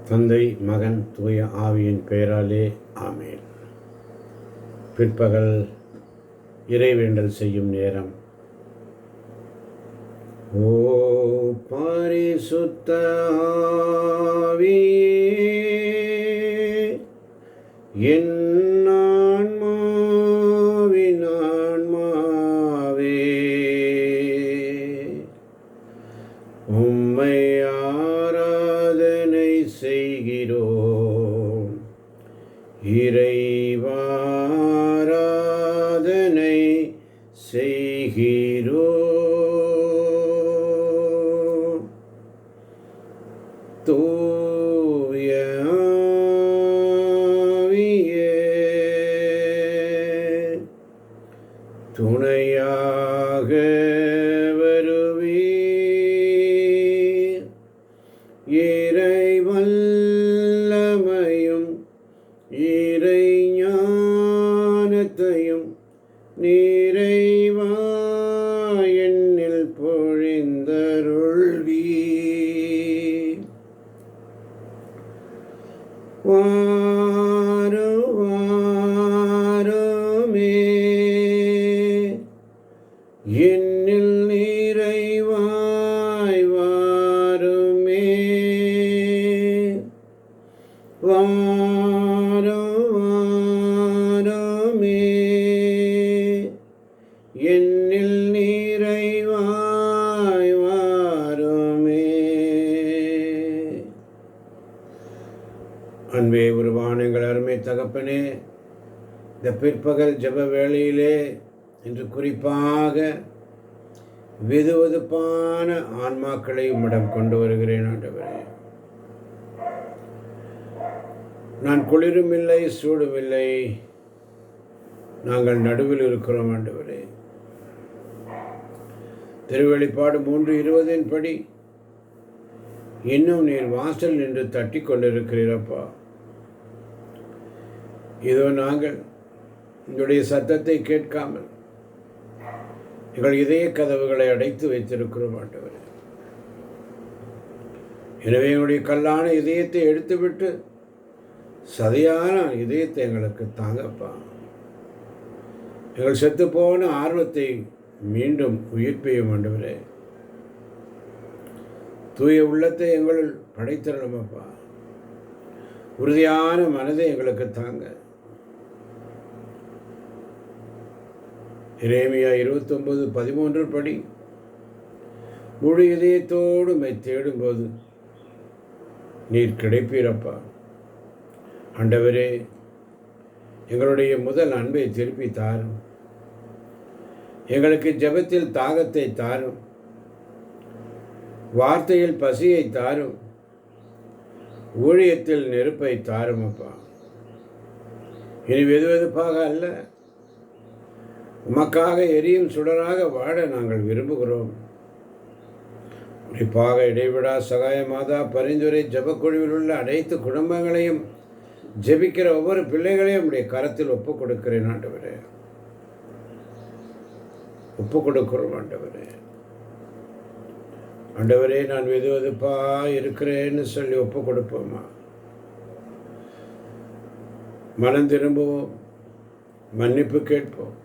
தந்தை, மகன், தூய ஆவியின் பெயராலே ஆமென். பிற்பகல் இறைவேண்டல் செய்யும் நேரம். ஓ பரிசுத்த ஆவியே, என் ஆன்மாவின் ஆன்மாவே, உம்மை ஆராதனை செய்கிறோம். இறைவா ஆராதனை செய்கிறோம். தூய ஆவியே, துணையாக வருவீர். இறை வல்லமையும் இறை ஞானத்தையும் நிறைவா என்னில் பொழிந்தருள்வீர். வாருமே என்னில் நிறைவாய் வாருமே. வாருமே என்னில் நிறைவாய் வாருமே. அன்பே உருவான எங்கள் அருமை தகப்பனே, இந்த பிற்பகல் ஜெப வேளையிலே இன்று குறிப்பாக வெதுவெதுப்பான ஆன்மாக்களை உம்மிடம் கொண்டு வருகிறேன் ஆண்டவரே. நான் குளிரும் இல்லை, சூடும் இல்லை, நாங்கள் நடுவில் இருக்கிறோம் ஆண்டவரே. திருவெளிப்பாடு 3:20 படி இன்னும் நீர் வாசல் நின்று தட்டி கொண்டிருக்கிறீரப்பா. இதோ நாங்கள் உங்களுடைய சத்தத்தை கேட்காமல் எங்கள் இதய கதவுகளை அடைத்து வைத்திருக்கிறோம் ஆண்டவரே. எனவே எங்களுடைய கல்லான இதயத்தை எடுத்துவிட்டு சதையான இதயத்தை எங்களுக்கு தாங்கப்பா. எங்கள் செத்து போன ஆர்வத்தை மீண்டும் உயிர்ப்பையும் ஆண்டவரே. தூய உள்ளத்தை எங்களுள் படைத்தரணுமப்பா. உறுதியான மனதை எங்களுக்கு தாங்க. எரேமியா 29:13 படி முழு இதயத்தோடு மை தேடும்போது நீர் கிடைப்பீரப்பா. ஆண்டவரே, எங்களுடைய முதல் அன்பை திருப்பி தாரும். எங்களுக்கு ஜெபத்தில் தாகத்தை தாரும், வார்த்தையில் பசியை தாரும், ஊழியத்தில் நெருப்பை தாரும் அப்பா. இனி வெதுவெதுப்பாக அல்ல, உமக்காக எரியும் சுடராக வாழ நாங்கள் விரும்புகிறோம். குறிப்பாக இடைவிடா சகாய மாதா பரிந்துரை ஜெபக்குழுவில் உள்ள அனைத்து குடும்பங்களையும், ஜெபிக்கிற ஒவ்வொரு பிள்ளைகளையும் உடைய கரத்தில் ஒப்புக் கொடுக்கிறேன் ஆண்டவரே. ஒப்புக் கொடுக்கிறோம் ஆண்டவரே. ஆண்டவரே, நான் வெதுவெதுப்பா இருக்கிறேன்னு சொல்லி ஒப்புக் கொடுப்போமா. மனம் திரும்புவோம், மன்னிப்பு கேட்போம்,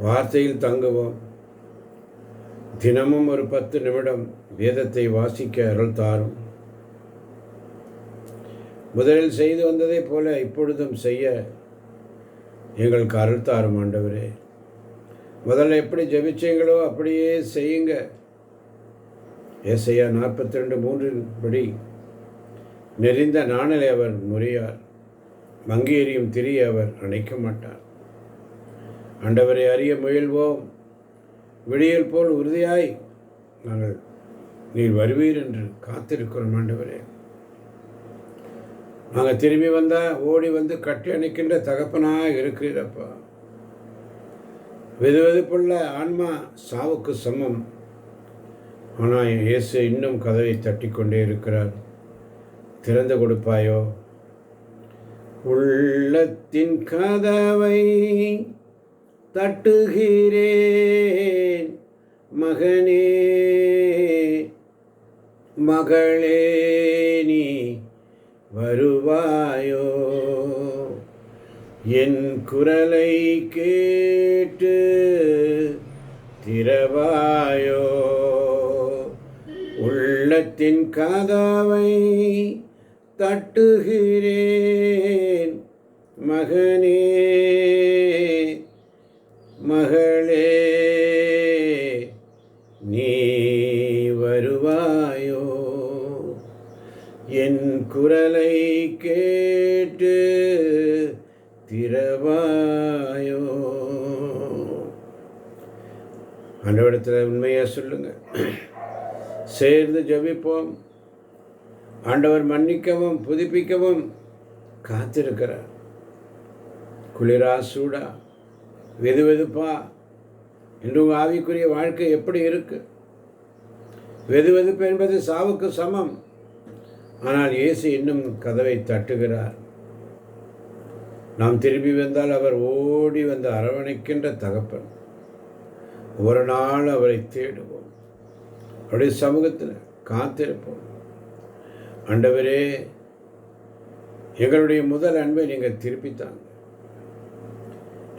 வார்த்தையில் தங்குவோம். தினமும் ஒரு 10 நிமிடம் வேதத்தை வாசிக்க அருள் தாரும். முதலில் செய்து வந்ததை போல இப்பொழுதும் செய்ய எங்களுக்கு அருள் தாரும் ஆண்டவரே. முதல்ல எப்படி ஜெபிச்சீங்களோ அப்படியே செய்யுங்க. ஏசாயா 42:3 படி நெறிந்த நாணலை அவர் முறியார், மங்கி எறியும் திரியை அவர் அணைக்க மாட்டார். ஆண்டவரை அறிய முயல்வோம். விடியல் போல் உறுதியாய் நாங்கள் நீர் வருவீர் என்று காத்திருக்கிறோம் ஆண்டவரே. நாங்கள் திரும்பி வந்தால் ஓடி வந்து கட்டி அணைக்கின்ற தகப்பனாக இருக்கிறீரப்பா. வெதுவெதுப்புள்ள ஆன்மா சாவுக்கு சமம். ஆனால் இயேசு இன்னும் கதவை தட்டி கொண்டே இருக்கிறார். திறந்து கொடுப்பாயோ? உள்ளத்தின் கதவை தட்டுகிறேன் மகனே, மகளே நீ வருவாயோ, என் குரலை கேட்டு திறவாயோ, உள்ளத்தின் கதவை தட்டுகிறேன், மகனே மகளே நீ வருவாயோ, என் குரலை கேட்டு திறவாயோ. ஆண்டவரிடத்தில் உண்மையாக சொல்லுங்க, சேர்ந்து ஜெபிப்போம். ஆண்டவர் மன்னிக்கவும் புதுப்பிக்கவும் காத்திருக்கிறார். குளிரா சூடா வெது வெதுப்பா என்று உங்கள் ஆவிக்குரிய வாழ்க்கை எப்படி இருக்கு? வெது வெதுப்பு என்பது சாவுக்கு சமம். ஆனால் இயேசு இன்னும் கதவை தட்டுகிறார். நாம் திரும்பி வந்தால் அவர் ஓடி வந்து அரவணைக்கின்ற தகப்பன். ஒரு நாள் அவரை தேடுவோம், அவருடைய சமூகத்தில் காத்திருப்போம். ஆண்டவரே, எங்களுடைய முதல் அன்பை நீங்கள் திருப்பித்தாங்க.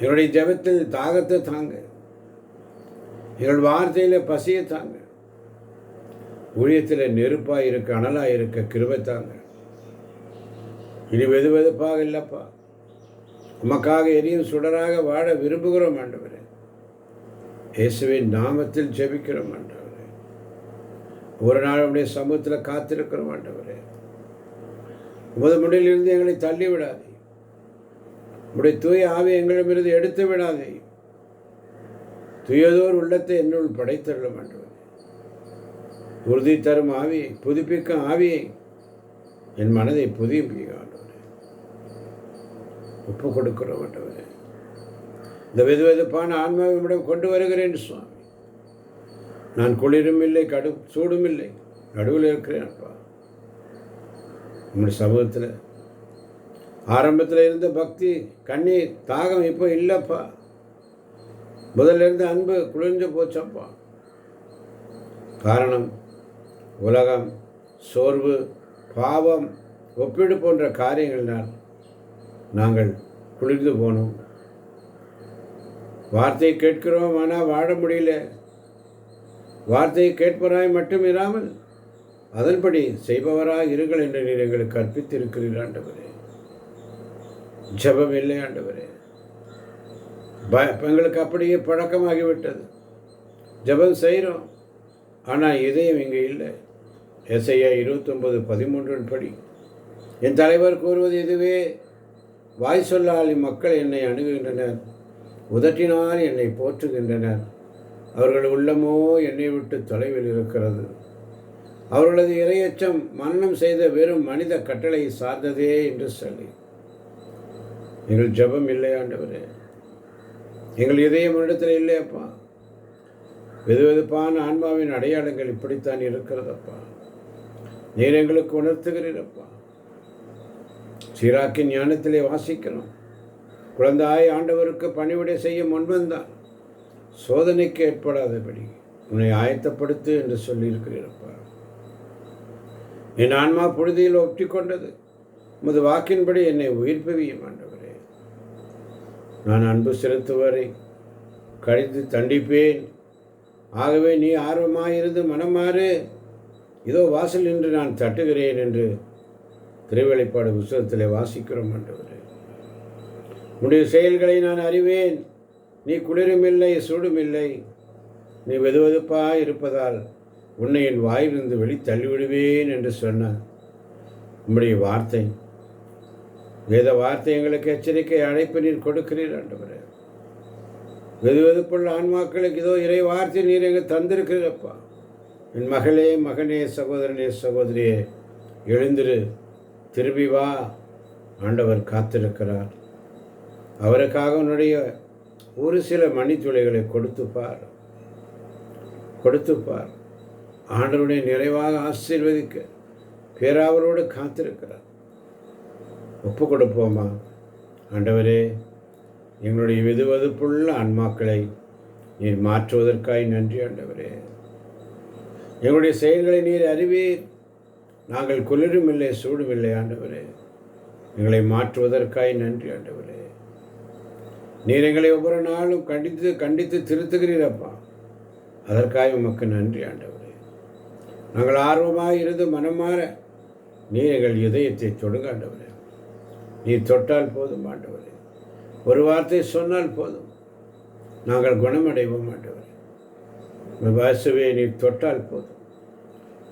எங்களுடைய ஜெபத்தில் தாகத்தை தாங்க, எங்கள் வார்த்தையில் பசியை தாங்க, ஊழியத்தில் நெருப்பாக இருக்க அனலாக இருக்க கிருபை தாங்க. இனி வெது வெதுப்பாக இல்லைப்பா, உமக்காக எரியும் சுடராக வாழ விரும்புகிறோம் ஆண்டவரே. இயேசுவின் நாமத்தில் ஜெபிக்கிறோம் ஆண்டவரே. ஒரு நாள் உடைய சமூகத்தில் காத்திருக்கிறோம் ஆண்டவரே. உமது முடியிலிருந்து எங்களை தள்ளி விடாதே, உடைய தூய ஆவி எங்களிடமிருந்து எடுத்து விடாதே. துயதோர் உள்ளத்தை என்னுள் படைத்தருளும் ஆண்டவரே. உறுதி தரும் ஆவியை, புதுப்பிக்கும் ஆவியை என் மனதை புதுப்பிக்க ஆண்டவரே. ஒப்பு கொடுக்கிறோம் ஆண்டவரே. இந்த வெது வெதுப்பான ஆன்மாவிடம் கொண்டு வருகிறேன் சுவாமி. நான் குளிரும் இல்லை, சூடும் இல்லை, நடுவில் இருக்கிறேன் அப்பா. உங்களுடைய சமூகத்தில் ஆரம்பத்தில் இருந்த பக்தி கண்ணீர் தாகம் இப்போ இல்லைப்பா. முதல்ல இருந்த அன்பு குளிர்ந்து போச்சப்பா. காரணம் உலகம், சோர்வு, பாவம், ஒப்பீடு போன்ற காரியங்களினால் நாங்கள் குளிர்ந்து போனோம். வார்த்தையை கேட்கிறோம், ஆனால் வாழ முடியல. வார்த்தையை கேட்பவராய் மட்டும் இராமல் அதன்படி செய்பவராய் இருங்கள் என்று நீர் எங்களுக்கு கற்பித்திருக்கிறீர் ஆண்டவரே. ஜெபம் இல்லை ஆண்டவரே. எங்களுக்கு அப்படியே பழக்கமாகிவிட்டது. ஜெபம் செய்கிறோம், ஆனால் இதயம் இங்கே இல்லை. எசையா 29:13 படி என் தலைவர் கூறுவது இதுவே, வாய் சொல்லால் இம்மக்கள் என்னை அணுகுகின்றனர், உதட்டினால் என்னை போற்றுகின்றனர், அவர்கள் உள்ளமோ என்னை விட்டு தொலைவில் இருக்கிறது. அவர்களது இரையச்சம் மரணம் செய்த வெறும் மனித கட்டளை சார்ந்ததே என்று சொல்லி. எங்கள் ஜெபம் இல்லை ஆண்டவரே. எங்கள் இதயம் இடத்துல இல்லையப்பா. வெது வெதுப்பான ஆன்மாவின் அடையாளங்கள் இப்படித்தான் இருக்கிறதப்பா. நீர் எங்களுக்கு உணர்த்துகிறீரப்பா. சீராக்கின் ஞானத்திலே வாசிக்கிறோம். குழந்தாய் ஆண்டவருக்கு பணிவிடை செய்ய முன்வந்தான், சோதனைக்கு ஏற்படாதபடி உன்னை ஆயத்தப்படுத்து என்று சொல்லியிருக்கிறீரப்பா. என் ஆன்மா புழுதியில் ஒட்டி கொண்டது, உமது வாக்கின்படி என்னை உயிர்ப்பியும் ஆண்டவரே. நான் அன்பு செலுத்துவரை கழித்து தண்டிப்பேன். ஆகவே நீ ஆர்வமாயிருந்து மனமாறு, இதோ வாசல் நின்று நான் தட்டுகிறேன் என்று திருவெளிப்பாடு புத்தகத்திலே வாசிக்கிறோம் ஆண்டவரே. உன்னுடைய செயல்களை நான் அறிவேன். நீ குளிருமில்லை, சூடுமில்லை, நீ வெதுவெதுப்பாய் இருப்பதால் உன்னை என் வாயிலிருந்து வெளித்தள்ளிவிடுவேன் என்று சொன்ன உம்முடைய வார்த்தை, வேத வார்த்தை எங்களுக்கு எச்சரிக்கை அழைப்பு நீர் கொடுக்கிறீர் ஆண்டவரே. வெதுவெதுப்புள்ள ஆன்மாக்களுக்கு இதோ இறை வார்த்தை நீர் எங்கள் தந்திருக்கிறப்பா. என் மகளே, மகனே, சகோதரனே, சகோதரியே, எழுந்திரு, திரும்பி வா. ஆண்டவர் காத்திருக்கிறார். அவருக்காக உன்னுடைய ஒரு சில மணித்துளைகளை கொடுத்துப்பார். ஆண்டவருடைய நிறைவாக ஆசீர்வதிக்க பேராவரோடு காத்திருக்கிறார். ஒப்பு கொடுப்போமா? ஆண்டவரே, எங்களுடைய வெதுவெதுப்புள்ள ஆன்மாக்களை நீர் மாற்றுவதற்காய் நன்றி ஆண்டவரே. எங்களுடைய செயல்களை நீர் அறிவீர். நாங்கள் குளிரும் இல்லை சூடும் இல்லை ஆண்டவரே. எங்களை மாற்றுவதற்காய் நன்றி ஆண்டவரே. நீர் எங்களை ஒவ்வொரு நாளும் கண்டித்து திருத்துகிறீரப்பா. அதற்காக உமக்கு நன்றி ஆண்டவரே. நாங்கள் ஆர்வமாக இருந்து மனமாற நீர் எங்கள் இதயத்தை தொடுங்க ஆண்டவரே. நீர் தொட்டால் போதும் ஆண்டவரே. ஒரு வார்த்தை சொன்னால் போதும், நாங்கள் குணமடைவோம் ஆண்டவரே. வாசுவே நீர் தொட்டால் போதும்.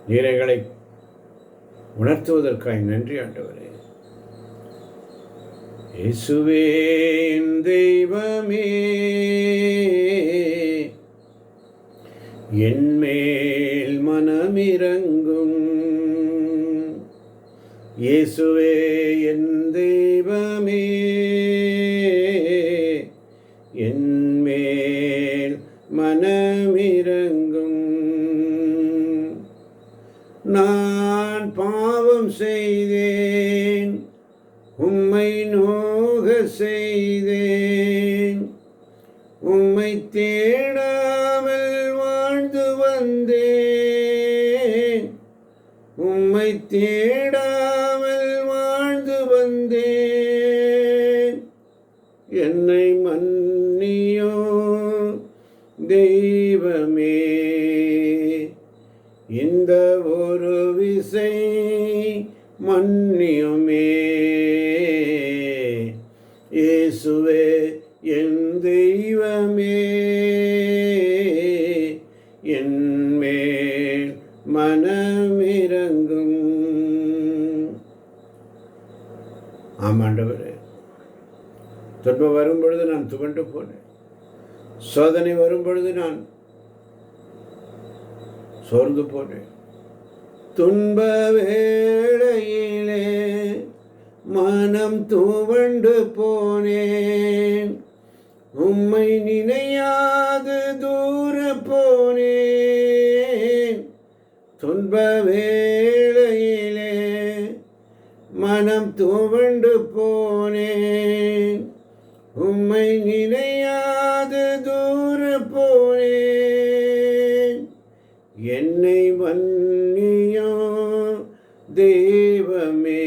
நீர் எங்களை உணர்த்துவதற்காக நன்றி ஆண்டவரே. இயேசுவே என் தெய்வமே, என் மேல் மனமிரங்கும். இயேசுவே என் தெய்வமே, என் மேல் மனமிரங்கும். நான் பாவம் செய்தேன், உம்மை நோக செய்தேன். உம்மை தேடாமல் வாழ்ந்து வந்தேன். உம்மை தேடாமல் வாழ்ந்து வந்தேன். என்னை மன்னியோ தெய்வமே, இந்த ஒரு விசை மன்னியுமே. இயேசுவே என் தெய்வமே, என் மேல் மனமிரங்கும். ஆமாண்டவரே, துன்பம் வரும் பொழுது நான் துவண்டு போனேன். சோதனை வரும் பொழுது நான் சோர்ந்து போனேன். துன்ப வேளையிலே மனம் துவண்டு போனேன். உம்மை நினையாது தூர போனேன். துன்ப வேளையிலே மனம் துவண்டு போனேன். உம்மை நினையாது தூர போனேன். என்னை மன்னியோ தெய்வமே,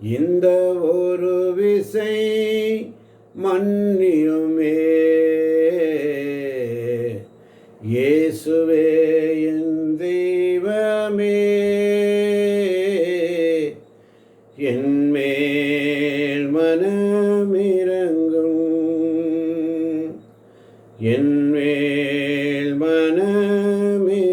இந்த ஒரு விசை மன்னியுமே. இயேசுவே என் தெய்வமே, என் மேல் மனமிரங்கும். என் மேல் மனமிரங்கும்.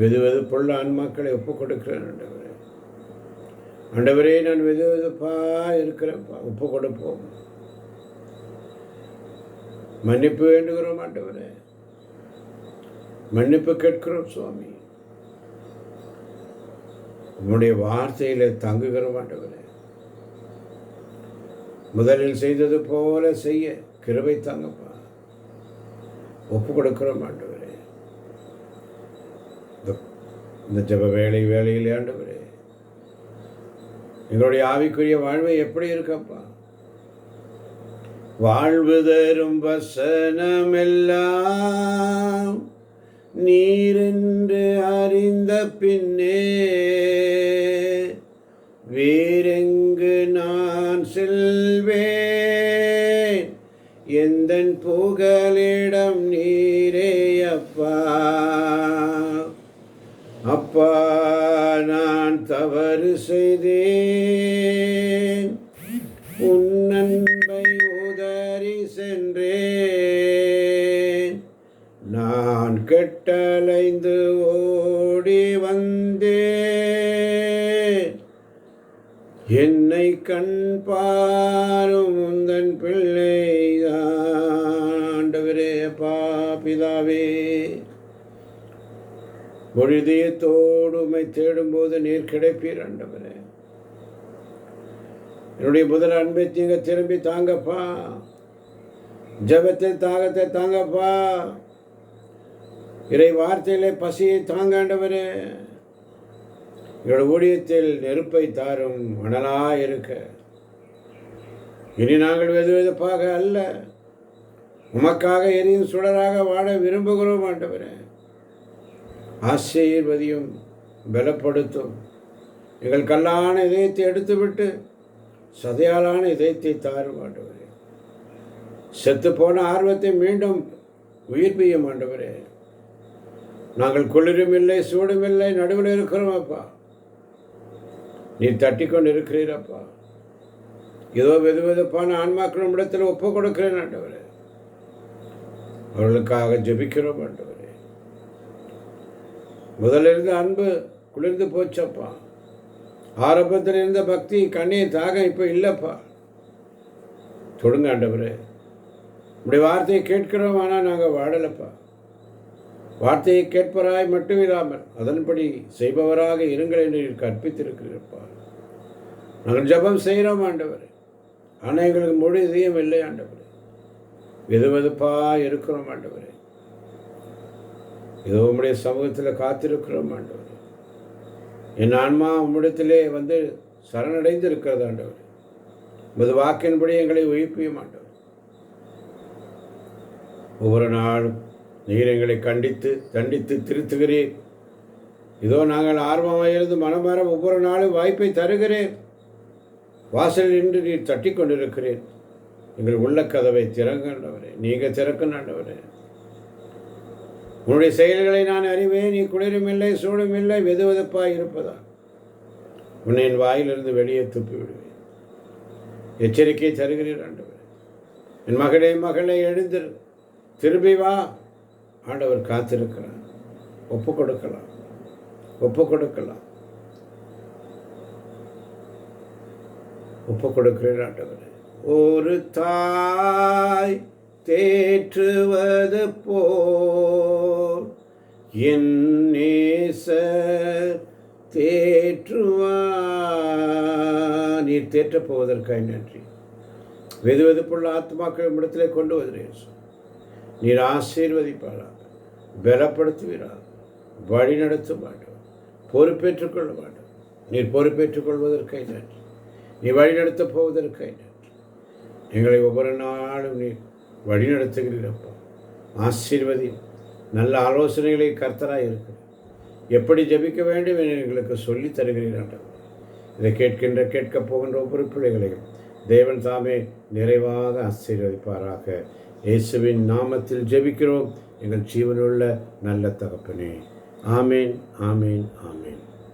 வெதுவெதுப்புள்ள ஆன்மாக்களை ஒப்புக் கொடுக்கிறேன் ஆண்டவரே. ஆண்டவரே, நான் வெதுவெதுப்பா இருக்கிறேன்ப்பா, ஒப்பு கொடுப்போம். மன்னிப்பு வேண்டுகிறோம் ஆண்டவரே, மன்னிப்பு கேட்கிறோம் சுவாமி. உன்னுடைய வார்த்தையில தங்குகிறோம் ஆண்டவரே. முதலில் செய்தது போல செய்ய கிருபை தாங்கப்பா. ஒப்பு கொடுக்கிறோம் ஆண்டவரே. இந்த ஜெப வேளையிலே ஆண்டவரே, எங்களுடைய ஆவிக்குரிய வாழ்வை எப்படி இருக்கப்பா? வாழ்வு தரும் வசனமெல்லாம் நீரென்று அறிந்த பின்னே வேறெங்கு நான் செல்வேன்? எந்தன் புகலிடம் நீரே அப்பா. அப்பா, நான் தவறு செய்தேன், உன் அன்பை உதறி சென்றேன். நான் கெட்டலைந்து ஓடி வந்தேன். என்னை கண் பாரும் உந்தன் பிள்ளைதான். ஆண்டவரே, அப்பா பிதாவே, பொழுதியத்தோடு உம்மை தேடும்போது நீர் கிடைப்பீர் ஆண்டவரே. என்னுடைய முதல் அன்பை நீங்க திரும்பி தாங்கப்பா. ஜெபத்தில் தாகத்தை தாங்கப்பா. இறை வார்த்தையிலே பசியை தாங்க ஆண்டவரே. எங்கள் ஊழியத்தில் நெருப்பை தாரும், மணலாய் இருக்க. இனி நாங்கள் வெது வெதுப்பாக அல்ல, உமக்காக எரியும் சுடராக வாழ விரும்புகிறோம் ஆண்டவரே. ஆசீர்வதியும், பலப்படுத்தும். எங்கள் கல்லான இதயத்தை எடுத்துவிட்டு சதையாலான இதயத்தை தாரும் ஆண்டவரே. செத்து போன ஆர்வத்தை மீண்டும் உயிர்ப்பியும் ஆண்டவரே. நாங்கள் குளிரும் இல்லை, சூடும் இல்லை, நடுவில் இருக்கிறோம் அப்பா. நீர் தட்டி கொண்டு இருக்கிறீரப்பா. ஏதோ வெது வெதுப்பான ஆன்மாக்களும் இடத்தில் ஒப்பு கொடுக்கிறேன் ஆண்டவரே. அவர்களுக்காக ஜெபிக்கிறோம் ஆண்டவரே. முதலிருந்து அன்பு குளிர்ந்து போச்சப்பா. ஆரம்பத்தில் இருந்த பக்தி, கண்ணீர், தாகம் இப்போ இல்லைப்பா. தொடுங்க ஆண்டவரே. இப்படி வார்த்தையை கேட்கிறோம், ஆனால் நாங்கள் வாழலப்பா. வார்த்தையை கேட்பவராய் மட்டும் இல்லாமல் அதன்படி செய்பவராக இருங்கள் என்று கற்பித்திருக்கிறீரப்பா. நாங்கள் ஜெபம் செய்கிறோம் ஆண்டவரே. ஆனால் எங்களுக்கு முழு இதயம் இல்லை ஆண்டவரே. வெதுவெதுப்பா இருக்கிறோம் ஆண்டவரே. இதோ உம்முடைய சமூகத்தில் காத்திருக்கிறோம் ஆண்டவரே. என் ஆன்மா உம்மிடத்திலே வந்து சரணடைந்து இருக்கிறது ஆண்டவரே. உமது வாக்கின்படி எங்களை உயிர்ப்பியும் ஆண்டவர். ஒவ்வொரு நாளும் நீர் எங்களை தண்டித்து திருத்துகிறேன். இதோ நாங்கள் ஆர்வமாக இருந்து மனமாற ஒவ்வொரு நாளும் வாய்ப்பை தருகிறேன். வாசலில் நின்று நீர் தட்டி கொண்டிருக்கிறேன். எங்கள் உள்ள கதவை திறங்கண்டவரே. நீங்கள் திறக்கண்டவரே. உன்னுடைய செயல்களை நான் அறிவேன். நீ குளிரும் இல்லை, சூடும் இல்லை, வெதுவெதுப்பாய் இருப்பதா உன்னை என் வாயிலிருந்து வெளியே துப்பி விடுவேன். எச்சரிக்கை தருகிறீர் ஆண்டவர். என் மகளே எழுந்திரு, திரும்பி வா. ஆண்டவர் காத்திருக்கிறார். ஒப்பு கொடுக்கலாம். ஒப்பு கொடுக்கிறேன் ஆண்டவரே. ஒரு தாய் தேற்றுவது போல் என் நேசர் தேற்றுவார். நீர் தேற்றப் போவதற்காக நன்றி. வெதுவெதுப்புள்ள ஆத்மாக்கள் இடத்திலே கொண்டு வருகிறேன். நீர் ஆசீர்வதிப்பாராக, பலப்படுத்துவீராக, வழி நடத்த மாட்டோம், பொறுப்பேற்றுக் கொள்ள மாட்டோம். நீர் பொறுப்பேற்றுக் கொள்வதற்காக நன்றி. நீ வழி நடத்தப் போவதற்காக நன்றி. எங்களை ஒவ்வொரு நாளும் நீ வழி நடத்துகிறீரப்பா. ஆசீர்வதி. நல்ல ஆலோசனைகளை கர்த்தராக இருக்கிற எப்படி ஜெபிக்க வேண்டும் என எங்களுக்கு சொல்லி தருகிறீர்கள். இதை கேட்கப் போகின்ற ஒவ்வொரு பிள்ளைகளையும் தேவன் தாமே நிறைவாக ஆசீர்வதிப்பாராக. இயேசுவின் நாமத்தில் ஜெபிக்கிறோம் எங்கள் ஜீவனுள்ள நல்ல தகப்பனே. ஆமேன், ஆமேன், ஆமேன்.